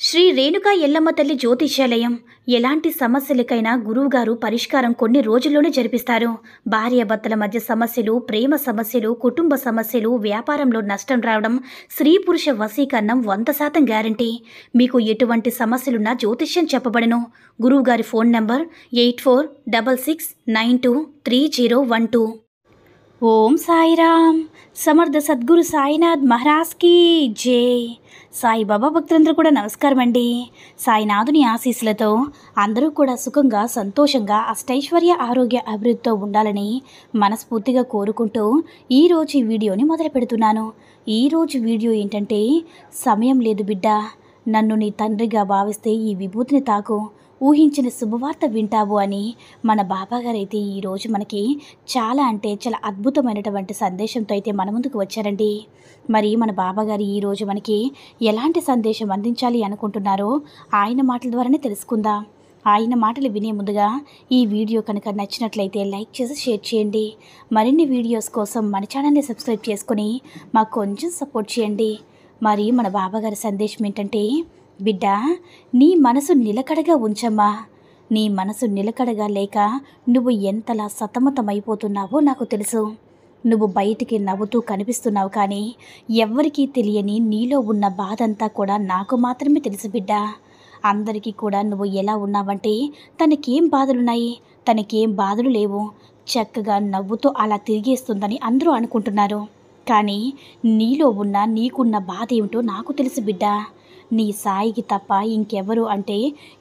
శ్రీ రేణుకా ఎల్లమ్మ తల్లి జ్యోతిష్యాలయం ఎలాంటి సమస్యలకైనా గురువుగారు పరిష్కారం కొన్ని రోజుల్లోనే జరిపిస్తారు. భార్యాభర్తల మధ్య సమస్యలు, ప్రేమ సమస్యలు, కుటుంబ సమస్యలు, వ్యాపారంలో నష్టం రావడం, స్త్రీ పురుష వశీకరణం 100% గ్యారంటీ. మీకు ఎటువంటి సమస్యలున్నా జ్యోతిష్యం చెప్పబడను. గురువుగారి ఫోన్ నంబర్ 8466923012. ఓం సాయిరామ్. సమర్థ సద్గురు సాయినాథ్ మహారాజ్కి జై. సాయిబాబా భక్తులందరూ కూడా నమస్కారం అండి. సాయినాథుని ఆశీస్సులతో అందరూ కూడా సుఖంగా, సంతోషంగా, అష్టైశ్వర్య, ఆరోగ్య అభివృద్ధితో ఉండాలని మనస్ఫూర్తిగా కోరుకుంటూ ఈరోజు ఈ వీడియోని మొదలు పెడుతున్నాను. ఈరోజు వీడియో ఏంటంటే, సమయం లేదు బిడ్డ, నన్ను నీ తండ్రిగా భావిస్తే ఈ విభూతిని తాకు, ఊహించిన శుభవార్త వింటావు అని మన బాబాగారు అయితే ఈరోజు మనకి చాలా అద్భుతమైనటువంటి సందేశంతో అయితే మన ముందుకు వచ్చారండి. మరి మన బాబాగారు ఈరోజు మనకి ఎలాంటి సందేశం అందించాలి అనుకుంటున్నారో ఆయన మాటల ద్వారానే తెలుసుకుందాం. ఆయన మాటలు వినే ముందుగా ఈ వీడియో కనుక నచ్చినట్లయితే లైక్ చేసి షేర్ చేయండి. మరిన్ని వీడియోస్ కోసం మన ఛానల్ని సబ్స్క్రైబ్ చేసుకొని మాకు కొంచెం సపోర్ట్ చేయండి. మరి మన బాబాగారి సందేశం ఏంటంటే, బిడ్డ, నీ మనసు నిలకడగా ఉంచమ్మా. నీ మనసు నిలకడగా లేక నువ్వు ఎంతలా సతమతమైపోతున్నావో నాకు తెలుసు. నువ్వు బయటికి నవ్వుతూ కనిపిస్తున్నావు, కానీ ఎవ్వరికీ తెలియని నీలో ఉన్న బాధంతా కూడా నాకు మాత్రమే తెలుసు బిడ్డ. అందరికీ కూడా నువ్వు ఎలా ఉన్నావంటే, తనకేం బాధలున్నాయి, తనకేం బాధలు లేవు, చక్కగా నవ్వుతూ అలా తిరిగేస్తుందని అందరూ అనుకుంటున్నారు. కానీ నీలో ఉన్న నీకున్న బాధ ఏమిటో నాకు తెలుసు బిడ్డ. నీ సాయికి తప్ప ఇంకెవరు అంటే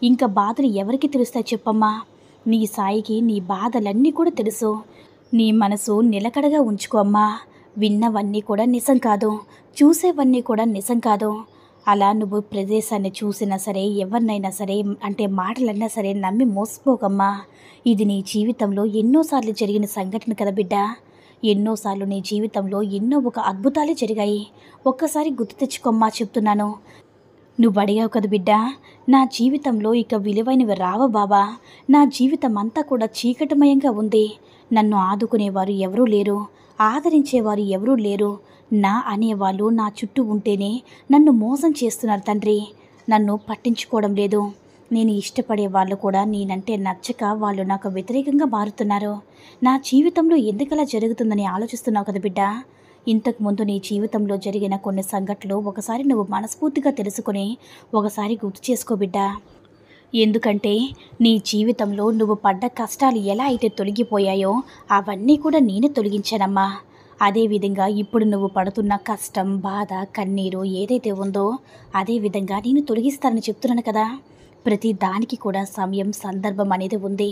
ఇంకా బాధలు ఎవరికి తెలుస్తాయి చెప్పమ్మా? నీ సాయికి నీ బాధలన్నీ కూడా తెలుసు. నీ మనసు నిలకడగా ఉంచుకోమ్మా. విన్నవన్నీ కూడా నిజం కాదు, చూసేవన్నీ కూడా నిజం కాదు. అలా నువ్వు ప్రదేశాన్ని చూసినా సరే, ఎవరినైనా సరే, అంటే మాటలన్నా సరే నమ్మి మోసపోకమ్మా. ఇది నీ జీవితంలో ఎన్నోసార్లు జరిగిన సంఘటన కదా బిడ్డ. ఎన్నోసార్లు నీ జీవితంలో ఎన్నో ఒక అద్భుతాలే జరిగాయి. ఒక్కసారి గుర్తు తెచ్చుకోమ్మా చెప్తున్నాను. నువ్వు అడిగావు కదా బిడ్డ, నా జీవితంలో ఇక విలువైనవి రావా బాబా, నా జీవితం అంతా కూడా చీకటిమయంగా ఉంది, నన్ను ఆదుకునేవారు ఎవరూ లేరు, ఆదరించేవారు ఎవరూ లేరు, నా అనేవాళ్ళు నా చుట్టూ ఉంటేనే నన్ను మోసం చేస్తున్నారు తండ్రి, నన్ను పట్టించుకోవడం లేదు, నేను ఇష్టపడే వాళ్ళు కూడా నేనంటే నచ్చక వాళ్ళు నాకు వ్యతిరేకంగా మారుతున్నారు, నా జీవితంలో ఎందుకలా జరుగుతుందని ఆలోచిస్తున్నావు కదా బిడ్డ. ఇంతకుముందు నీ జీవితంలో జరిగిన కొన్ని సంఘటనలు ఒకసారి నువ్వు మనస్ఫూర్తిగా తెలుసుకొని ఒకసారి గుర్తు చేసుకో బిడ్డ. ఎందుకంటే నీ జీవితంలో నువ్వు పడ్డ కష్టాలు ఎలా అయితే తొలగిపోయాయో అవన్నీ కూడా నేనే తొలగించానమ్మా. అదేవిధంగా ఇప్పుడు నువ్వు పడుతున్న కష్టం, బాధ, కన్నీరు ఏదైతే ఉందో అదేవిధంగా నేను తొలగిస్తానని చెప్తున్నాను కదా. ప్రతి దానికి కూడా సమయం, సందర్భం అనేది ఉంది.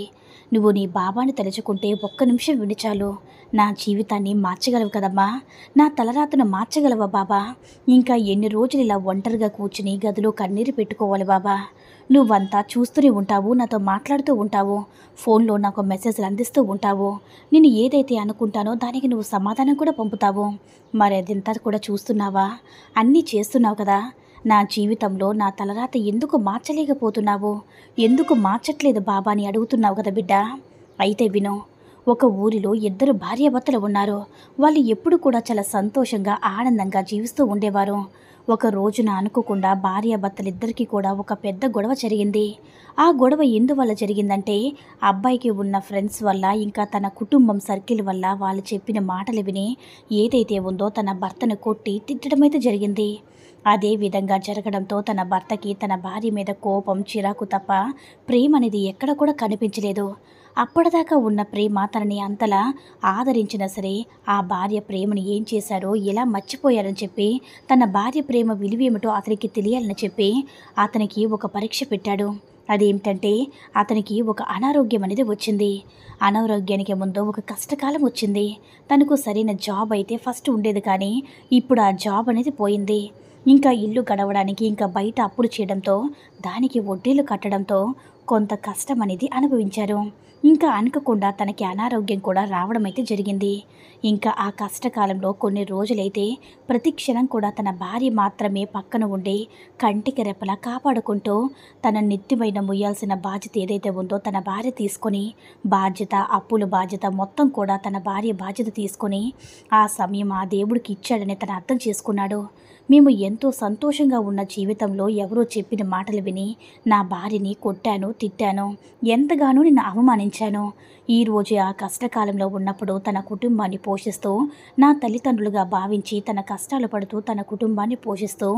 నువ్వు నీ బాబాని తలుచుకుంటే ఒక్క నిమిషం విని చాలు, నా జీవితాన్ని మార్చగలవు కదమ్మా, నా తలరాతను మార్చగలవా బాబా. ఇంకా ఎన్ని రోజులు ఇలా ఒంటరిగా కూర్చుని గదిలో కన్నీరు పెట్టుకోవాలి బాబా. నువ్వంతా చూస్తూనే ఉంటావు, నాతో మాట్లాడుతూ ఉంటావు, ఫోన్లో నాకు మెసేజ్లు అందిస్తూ ఉంటావు, నేను ఏదైతే అనుకుంటానో దానికి నువ్వు సమాధానం కూడా పంపుతావు. మరి అదంతా కూడా చూస్తున్నావా, అన్నీ చేస్తున్నావు కదా. నా జీవితంలో నా తలరాత ఎందుకు మార్చలేకపోతున్నావు, ఎందుకు మార్చట్లేదు బాబా అని అడుగుతున్నావు కదా బిడ్డ. అయితే విను, ఒక ఊరిలో 2 భార్యాభర్తలు ఉన్నారు. వాళ్ళు ఎప్పుడు కూడా చాలా సంతోషంగా, ఆనందంగా జీవిస్తూ ఉండేవారు. ఒక రోజున అనుకోకుండా భార్యాభర్తలిద్దరికీ కూడా ఒక పెద్ద గొడవ జరిగింది. ఆ గొడవ ఎందువల్ల జరిగిందంటే, అబ్బాయికి ఉన్న ఫ్రెండ్స్ వల్ల, ఇంకా తన కుటుంబం సర్కిల్ వల్ల వాళ్ళు చెప్పిన మాటలు విని ఏదైతే ఉందో తన భర్తను కొట్టి తిట్టడం అయితే జరిగింది. అదే విధంగా జరగడంతో తన భర్తకి తన భార్య మీద కోపం, చిరాకు తప్ప ప్రేమ అనేది ఎక్కడ కూడా కనిపించలేదు. అప్పటిదాకా ఉన్న ప్రేమ తనని అంతలా ఆదరించినా సరే ఆ భార్య ప్రేమను ఏం చేశారో, ఎలా మర్చిపోయారని చెప్పి, తన భార్య ప్రేమ విలువేమిటో అతనికి తెలియాలని చెప్పి అతనికి ఒక పరీక్ష పెట్టాడు. అదేమిటంటే, అతనికి ఒక అనారోగ్యం అనేది వచ్చింది. అనారోగ్యానికి ముందు ఒక కష్టకాలం వచ్చింది. తనకు సరైన జాబ్ అయితే ఫస్ట్ ఉండేది, కానీ ఇప్పుడు ఆ జాబ్ అనేది పోయింది. ఇంకా ఇల్లు గడవడానికి ఇంకా బయట అప్పులు చేయడంతో, దానికి వడ్డీలు కట్టడంతో కొంత కష్టం అనేది అనుభవించారు. ఇంకా అనుకోకుండా తనకి అనారోగ్యం కూడా రావడం అయితే జరిగింది. ఇంకా ఆ కష్టకాలంలో కొన్ని రోజులైతే ప్రతి క్షణం కూడా తన భార్య మాత్రమే పక్కన ఉండి కంటికి రెప్పలా కాపాడుకుంటూ తన నెత్తిపైన మొయ్యాల్సిన బాధ్యత ఏదైతే ఉందో తన భార్య తీసుకొని, బాధ్యత, అప్పుల బాధ్యత మొత్తం కూడా తన భార్య బాధ్యత తీసుకొని ఆ సమయం ఆ దేవుడికి ఇచ్చాడని తను అర్థం చేసుకున్నాడు. మేము ఎంతో సంతోషంగా ఉన్న జీవితంలో ఎవరో చెప్పిన మాటలు విని నా భార్యని కొట్టాను, తిట్టాను, ఎంతగానో నిన్ను అవమానించాను. ఈరోజు ఆ కష్టకాలంలో ఉన్నప్పుడు తన కుటుంబాన్ని పోషిస్తూ, నా తల్లిదండ్రులుగా భావించి తన కష్టాలు పడుతూ తన కుటుంబాన్ని పోషిస్తూ,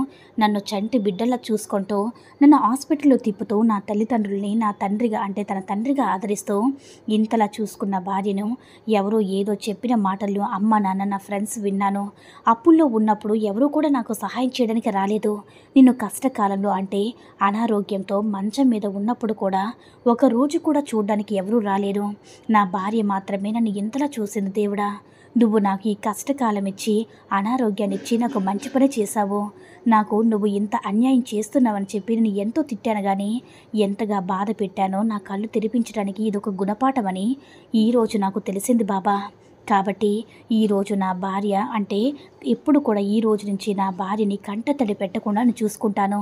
నన్ను చంటి బిడ్డల్లా చూసుకుంటూ, నన్ను హాస్పిటల్లో తిప్పుతూ, నా తల్లిదండ్రుల్ని నా తండ్రిగా అంటే తన తండ్రిగా ఆదరిస్తూ ఇంతలా చూసుకున్న భార్యను ఎవరో ఏదో చెప్పిన మాటలు అమ్మ, నాన్న, నా ఫ్రెండ్స్ విన్నాను. అప్పుల్లో ఉన్నప్పుడు ఎవరూ కూడా నాకు సహాయం చేయడానికి రాలేదు. నిన్ను కష్టకాలంలో అంటే అనారోగ్యంతో మంచం మీద ఉన్నప్పుడు కూడా ఒకరోజు కూడా చూడడానికి ఎవరూ రాలేరు. నా భార్య మాత్రమే నన్ను ఇంతలా చూసింది. దేవుడా, నువ్వు నాకు ఈ కష్టకాలం ఇచ్చి అనారోగ్యాన్ని ఇచ్చి నాకు మంచి పని చేశావు. నాకు నువ్వు ఇంత అన్యాయం చేస్తున్నావని చెప్పి నేను ఎంతో తిట్టాను, కానీ ఎంతగా బాధ పెట్టానో నా కళ్ళు తెరిపించడానికి ఇదొక గుణపాఠమని ఈరోజు నాకు తెలిసింది బాబా. కాబట్టి ఈరోజు నా భార్య అంటే ఎప్పుడు కూడా ఈ రోజు నుంచి నా భార్యని కంటతడి పెట్టకుండా నేను చూసుకుంటాను.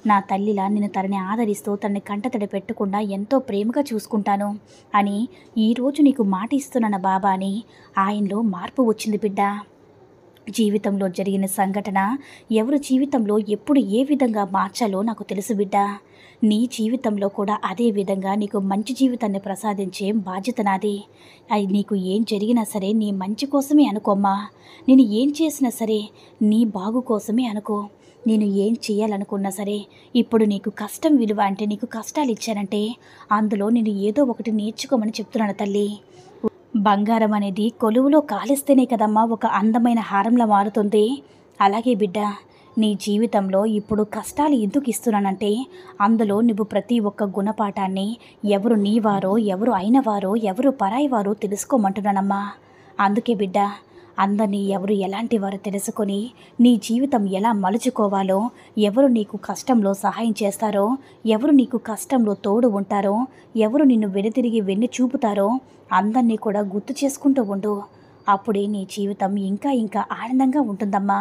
నా తల్లిలా నేను తనని ఆదరిస్తూ తనని కంటతడి పెట్టకుండా ఎంతో ప్రేమగా చూసుకుంటాను అని ఈరోజు నీకు మాట ఇస్తున్నాను బాబా అని ఆయనలో మార్పు వచ్చింది బిడ్డ. జీవితంలో జరిగిన సంఘటన ఎవరి జీవితంలో ఎప్పుడు ఏ విధంగా మార్చాలో నాకు తెలుసు బిడ్డ. నీ జీవితంలో కూడా అదే విధంగా నీకు మంచి జీవితాన్ని ప్రసాదించే బాధ్యత నాది. అది నీకు ఏం జరిగినా సరే నీ మంచి కోసమే అనుకోమ్మా. నేను ఏం చేసినా సరే నీ బాగు కోసమే అనుకో. నేను ఏం చేయాలనుకున్నా సరే ఇప్పుడు నీకు కష్టం విలువ అంటే నీకు కష్టాలు ఇచ్చానంటే అందులో నేను ఏదో ఒకటి నేర్చుకోమని చెప్తున్నాను తల్లి. బంగారం అనేది కొలువులో కాలిస్తేనే కదమ్మా ఒక అందమైన హారంలా మారుతుంది. అలాగే బిడ్డ, నీ జీవితంలో ఇప్పుడు కష్టాలు ఎందుకు ఇస్తున్నానంటే అందులో నువ్వు ప్రతి ఒక్క గుణపాఠాన్ని ఎవరు నీవారో, ఎవరు అయినవారో, ఎవరు పరాయివారో తెలుసుకోమంటున్నానమ్మా. అందుకే బిడ్డ, అందరినీ ఎవరు ఎలాంటి వారో తెలుసుకొని నీ జీవితం ఎలా మలుచుకోవాలో, ఎవరు నీకు కష్టంలో సహాయం చేస్తారో, ఎవరు నీకు కష్టంలో తోడు ఉంటారో, ఎవరు నిన్ను వెనుతిరిగి వెన్ను చూపుతారో అందరినీ కూడా గుర్తు చేసుకుంటూ ఉండు. అప్పుడే నీ జీవితం ఇంకా ఇంకా ఆనందంగా ఉంటుందమ్మా.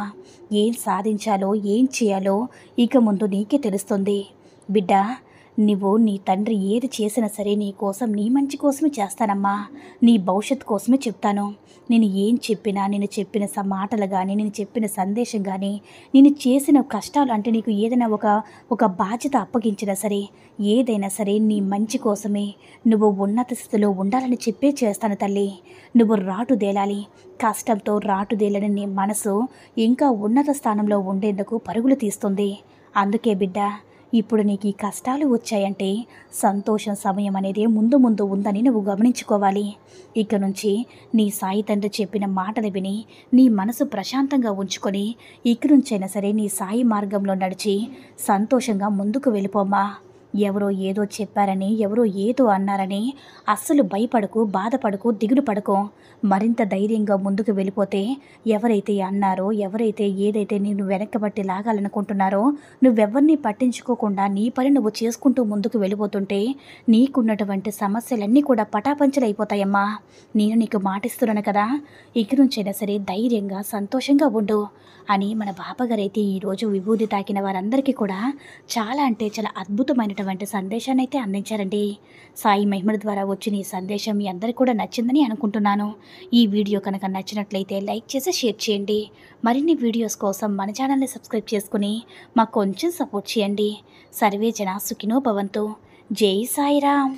ఏం సాధించాలో, ఏం చేయాలో ఇక ముందు నీకే తెలుస్తుంది బిడ్డ. నువ్వు నీ తండ్రి ఏది చేసినా సరే నీ కోసం, నీ మంచి కోసమే చేస్తానమ్మా. నీ భవిష్యత్తు కోసమే చెప్తాను. నేను ఏం చెప్పినా, నేను చెప్పిన మాటలు కానీ, నేను చెప్పిన సందేశం కానీ, నేను చేసిన కష్టాలు అంటే నీకు ఏదైనా ఒక బాధ్యత అప్పగించినా సరే, ఏదైనా సరే నీ మంచి కోసమే. నువ్వు ఉన్నత స్థితిలో ఉండాలని చెప్పే చేస్తాను తల్లి. నువ్వు రాటుదేలాలి. కష్టంతో రాటుదేలని నీ మనసు ఇంకా ఉన్నత స్థానంలో ఉండేందుకు పరుగులు తీస్తుంది. అందుకే బిడ్డ, ఇప్పుడు నీకు ఈ కష్టాలు వచ్చాయంటే సంతోషం సమయం అనేది ముందు ముందు ఉందని నువ్వు గమనించుకోవాలి. ఇక నుంచి నీ సాయి తండ్రి చెప్పిన మాటలు విని నీ మనసు ప్రశాంతంగా ఉంచుకొని ఇక నుంచైనా సరే నీ సాయి మార్గంలో నడిచి సంతోషంగా ముందుకు వెళ్ళిపోమ్మా. ఎవరో ఏదో చెప్పారని, ఎవరో ఏదో అన్నారని అస్సలు భయపడకు, బాధపడకు, దిగులు పడకు. మరింత ధైర్యంగా ముందుకు వెళ్ళిపోతే ఎవరైతే అన్నారో, ఎవరైతే ఏదైతే నేను వెనక్కబట్టి లాగాలనుకుంటున్నారో నువ్వెవరిని పట్టించుకోకుండా నీ పని నువ్వు చేసుకుంటూ ముందుకు వెళ్ళిపోతుంటే నీకున్నటువంటి సమస్యలన్నీ కూడా పటాపంచలైపోతాయమ్మా. నేను నీకు మాటిస్తున్నాను కదా, ఇక నుంచైనా సరే ధైర్యంగా సంతోషంగా ఉండు అని మన బాబాగారైతే ఈరోజు విభూది తాకిన వారందరికీ కూడా చాలా అంటే చాలా అద్భుతమైనటువంటి సందేశాన్ని అయితే అందించారండి. సాయి మహిమల ద్వారా వచ్చిన ఈ సందేశం మీ అందరికీ కూడా నచ్చిందని అనుకుంటున్నాను. ఈ వీడియో కనుక నచ్చినట్లయితే లైక్ చేసి షేర్ చేయండి. మరిన్ని వీడియోస్ కోసం మన ఛానల్ని సబ్స్క్రైబ్ చేసుకుని మాకు కొంచెం సపోర్ట్ చేయండి. సర్వే జన సుఖినో భవంతు. జై సాయిరామ్.